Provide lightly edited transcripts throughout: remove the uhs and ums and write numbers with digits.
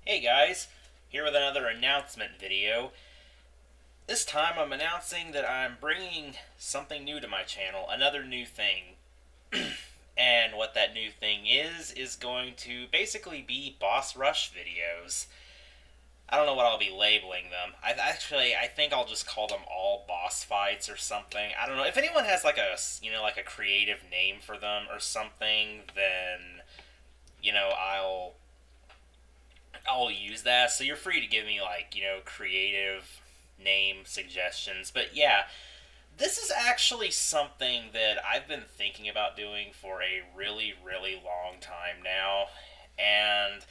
Hey guys, here with another announcement video. This time I'm announcing that I'm bringing something new to my channel, another new thing. And what that new thing is going to basically be boss rush videos. I don't know what I'll be labeling them. I think I'll just call them all boss fights or something. I don't know. If anyone has like a creative name for them or something, then, I'll use that. So you're free to give me creative name suggestions. But yeah, this is actually something that I've been thinking about doing for a really, really long time now. And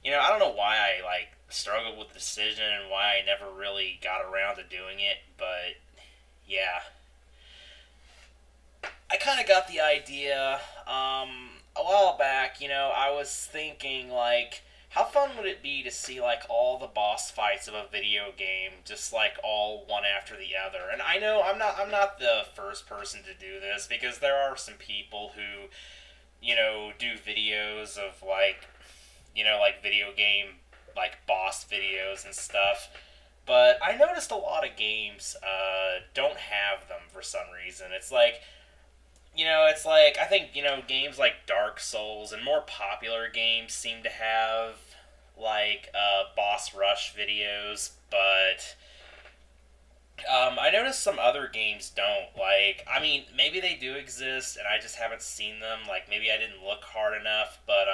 I don't know why I struggled with the decision and why I never really got around to doing it, but yeah, I kind of got the idea a while back. I was thinking how fun would it be to see all the boss fights of a video game, just all one after the other? And I know I'm not the first person to do this because there are some people who do videos of video game boss videos and stuff. But I noticed a lot of games don't have them for some reason. It's like I think games like Dark Souls and more popular games seem to have boss rush videos, but I noticed some other games don't. Maybe they do exist and I just haven't seen them. Maybe I didn't look hard enough, but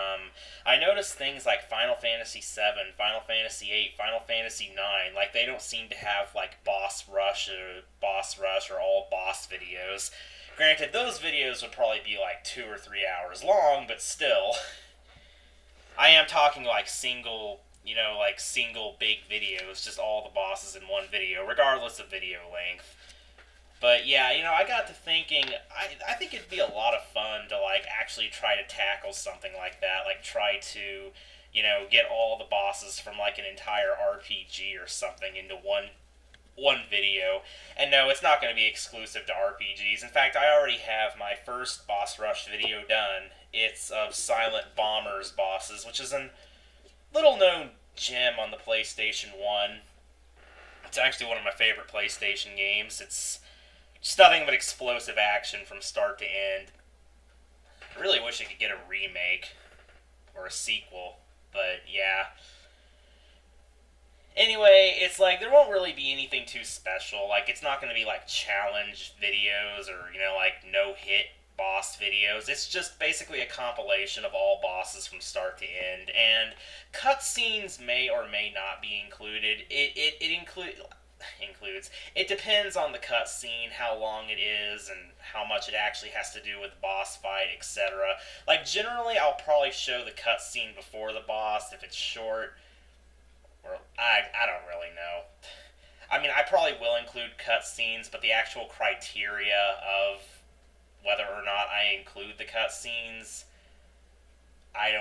I noticed things like Final Fantasy VII, Final Fantasy VIII, Final Fantasy IX. They don't seem to have boss rush or all boss videos. Granted, those videos would probably be 2 or 3 hours long, but still, I am talking single big videos, just all the bosses in one video, regardless of video length. But yeah, I got to thinking, I think it'd be a lot of fun to actually try to tackle something like that, try to get all the bosses from an entire RPG or something into one video. And no, it's not going to be exclusive to RPGs. In fact, I already have my first boss rush video done. It's of Silent Bomber's bosses, which is a little known gem on the PlayStation 1. It's actually one of my favorite PlayStation games. It's just nothing but explosive action from start to end. I really wish I could get a remake or a sequel, but yeah. Anyway, it's there won't really be anything too special. It's not going to be challenge videos or no hit boss videos. It's just basically a compilation of all bosses from start to end, and cutscenes may or may not be included. Includes. It depends on the cutscene, how long it is, and how much it actually has to do with the boss fight, etc. Generally, I'll probably show the cutscene before the boss if it's short. Or I don't really know. I mean, I probably will include cutscenes, but the actual criteria of whether or not I include the cutscenes, I'm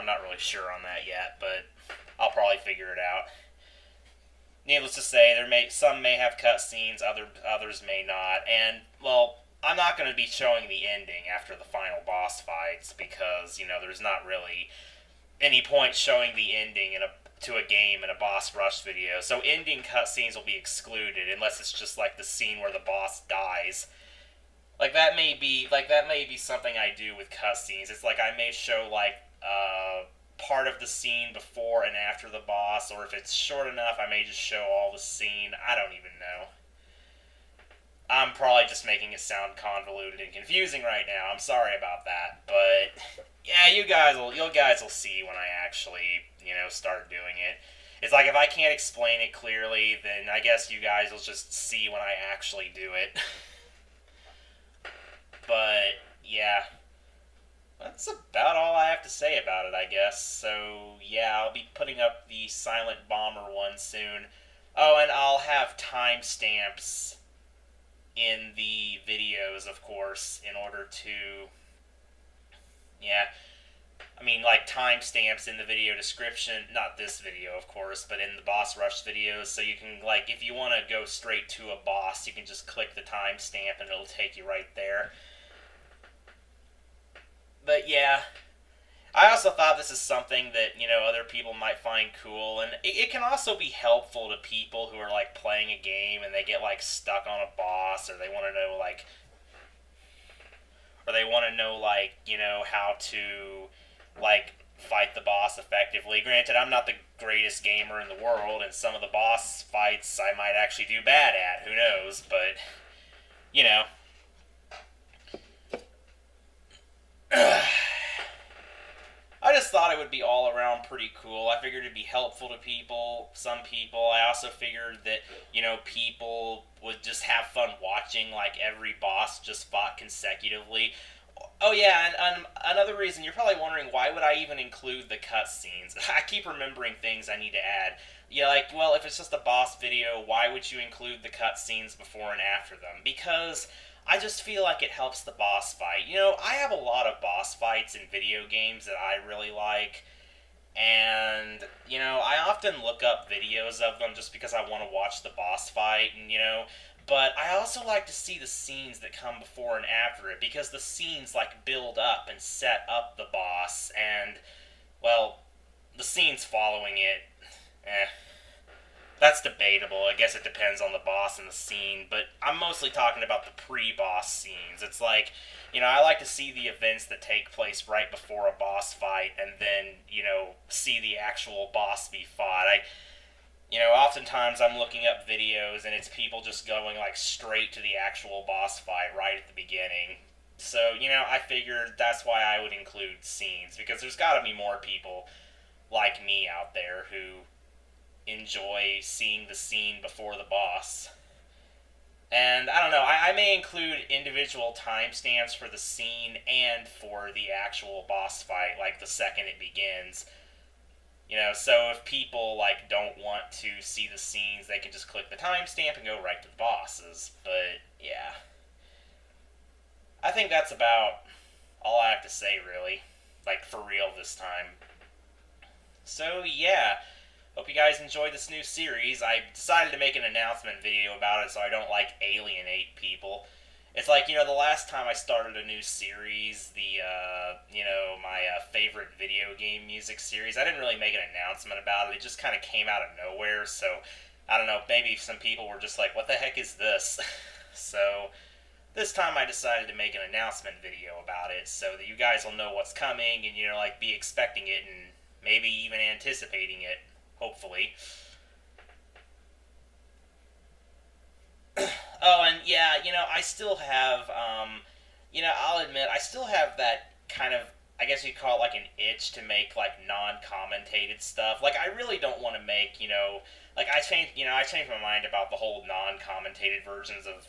not really sure on that yet, but I'll probably figure it out. Needless to say, some may have cutscenes, others may not, and well, I'm not going to be showing the ending after the final boss fights because there's not really any point showing the ending to a game in a boss rush video. So ending cutscenes will be excluded unless it's just the scene where the boss dies. That may be something I do with cutscenes. It's I may show part of the scene before and after the boss, or if it's short enough, I may just show all the scene. I don't even know. I'm probably just making it sound convoluted and confusing right now. I'm sorry about that, but yeah, you guys will see when I actually start doing it. It's if I can't explain it clearly, then I guess you guys will just see when I actually do it. But yeah, that's about all I have to say about it, I guess. So yeah, I'll be putting up the Silent Bomber one soon. Oh, and I'll have timestamps in the videos, of course, in order to, yeah, I mean, timestamps in the video description. Not this video, of course, but in the boss rush videos. So you can, if you want to go straight to a boss, you can just click the timestamp and it'll take you right there. But yeah, I also thought this is something that, other people might find cool, and it can also be helpful to people who are, like, playing a game and they get, like, stuck on a boss, or they want to know, like, how to, like, fight the boss effectively. Granted, I'm not the greatest gamer in the world, and some of the boss fights I might actually do bad at, who knows, but, you know. I just thought it would be all around pretty cool. I figured it'd be helpful to people, some people. I also figured that, people would just have fun watching, like, every boss just fought consecutively. Oh, yeah, and another reason, you're probably wondering, why would I even include the cutscenes? I keep remembering things I need to add. Yeah, like, well, if it's just a boss video, why would you include the cutscenes before and after them? Because I just feel like it helps the boss fight. I have a lot of boss fights in video games that I really like, and, I often look up videos of them just because I want to watch the boss fight, and, but I also like to see the scenes that come before and after it, because the scenes, like, build up and set up the boss, and, well, the scenes following it, eh, that's debatable. I guess it depends on the boss and the scene, but I'm mostly talking about the pre-boss scenes. It's like, I like to see the events that take place right before a boss fight, and then, see the actual boss be fought. Oftentimes I'm looking up videos and it's people just going, like, straight to the actual boss fight right at the beginning. So, I figured that's why I would include scenes, because there's got to be more people like me out there who enjoy seeing the scene before the boss. And I don't know, I may include individual timestamps for the scene and for the actual boss fight, like the second it begins. So if people, like, don't want to see the scenes, they can just click the timestamp and go right to the bosses. But yeah, I think that's about all I have to say, really. Like, for real this time. So yeah, hope you guys enjoyed this new series. I decided to make an announcement video about it so I don't, like, alienate people. It's like, the last time I started a new series, my favorite video game music series, I didn't really make an announcement about it. It just kind of came out of nowhere, so I don't know, maybe some people were just like, what the heck is this? So this time I decided to make an announcement video about it so that you guys will know what's coming and, like, be expecting it and maybe even anticipating it, hopefully. Oh, and yeah, I still have, I'll admit, I still have that kind of, I guess you'd call it, like, an itch to make, like, non-commentated stuff. Like, I really don't want to make, like, I changed my mind about the whole non-commentated versions of,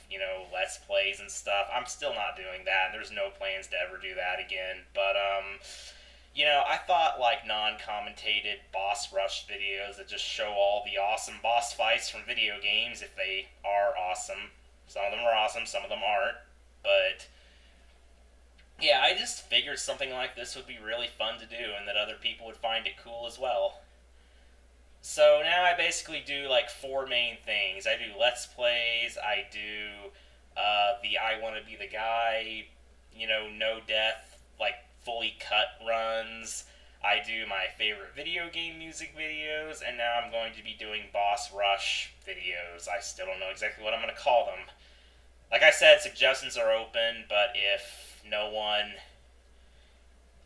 Let's Plays and stuff. I'm still not doing that, and there's no plans to ever do that again. But, I thought, like, non-commentated boss rush videos that just show all the awesome boss fights from video games, if they are awesome. Some of them are awesome, some of them aren't. But, yeah, I just figured something like this would be really fun to do, and that other people would find it cool as well. So now I basically do, like, four main things. I do Let's Plays, I do the I Want to Be the Guy, no death, like, fully cut runs. I do my favorite video game music videos, and now I'm going to be doing boss rush videos. I still don't know exactly what I'm going to call them. Like I said, suggestions are open, but if no one,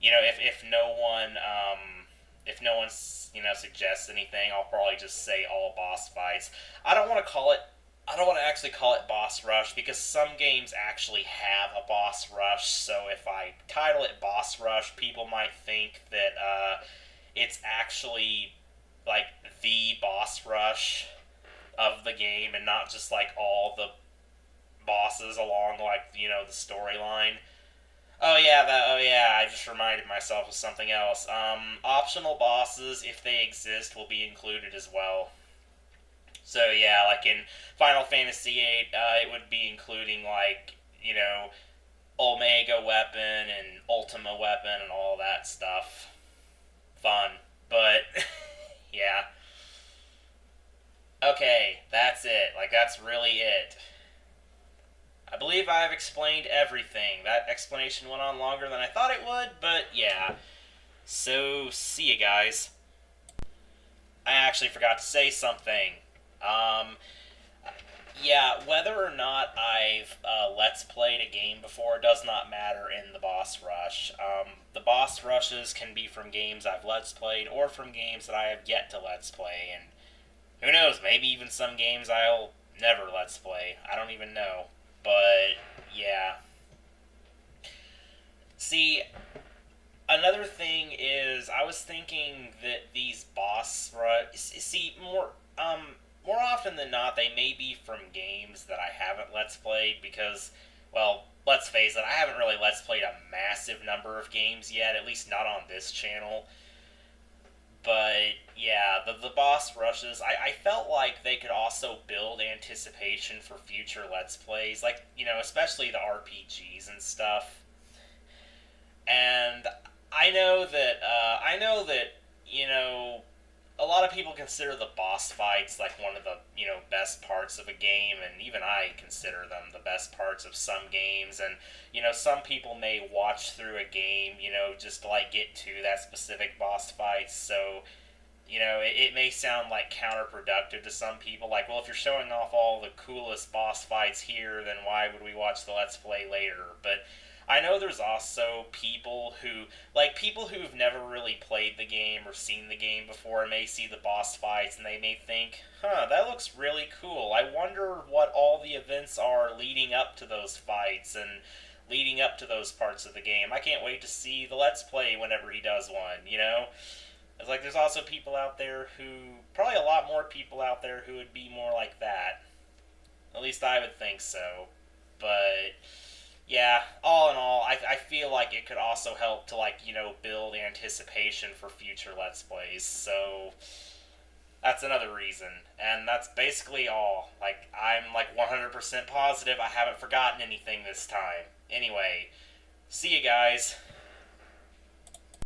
if no one, suggests anything, I'll probably just say all boss fights. I don't want to call it I don't want to actually call it boss rush, because some games actually have a boss rush. So if I title it boss rush, people might think that it's actually, like, the boss rush of the game and not just, like, all the bosses along, like, the storyline. I just reminded myself of something else. Optional bosses, if they exist, will be included as well. So yeah, like in Final Fantasy VIII, it would be including, like, Omega Weapon and Ultima Weapon and all that stuff. Fun. But, yeah. Okay, that's it. Like, that's really it. I believe I've explained everything. That explanation went on longer than I thought it would, but yeah. So, see you guys. I actually forgot to say something. Um, yeah, whether or not I've Let's Played a game before does not matter in the boss rush. The boss rushes can be from games I've Let's Played or from games that I have yet to Let's Play, and who knows, maybe even some games I'll never Let's Play. I don't even know. But, yeah. See, another thing is, I was thinking that these boss see more often than not they may be from games that I haven't let's played because, well, let's face it, I haven't really let's played a massive number of games yet, at least not on this channel. But yeah, the boss rushes, I felt like they could also build anticipation for future let's plays, like, especially the RPGs and stuff. And I know that a lot of people consider the boss fights like one of the best parts of a game, and even I consider them the best parts of some games. And some people may watch through a game just to like get to that specific boss fight. So it may sound like counterproductive to some people. Like, well, if you're showing off all the coolest boss fights here, then why would we watch the Let's Play later? But I know there's also people who've never really played the game or seen the game before may see the boss fights and they may think, huh, that looks really cool. I wonder what all the events are leading up to those fights and leading up to those parts of the game. I can't wait to see the Let's Play whenever he does one. It's like there's also people out there probably a lot more people out there who would be more like that. At least I would think so. But yeah, all in all, I feel like it could also help to build anticipation for future Let's Plays. So that's another reason. And that's basically all. Like, I'm like 100% positive I haven't forgotten anything this time. Anyway, see you guys.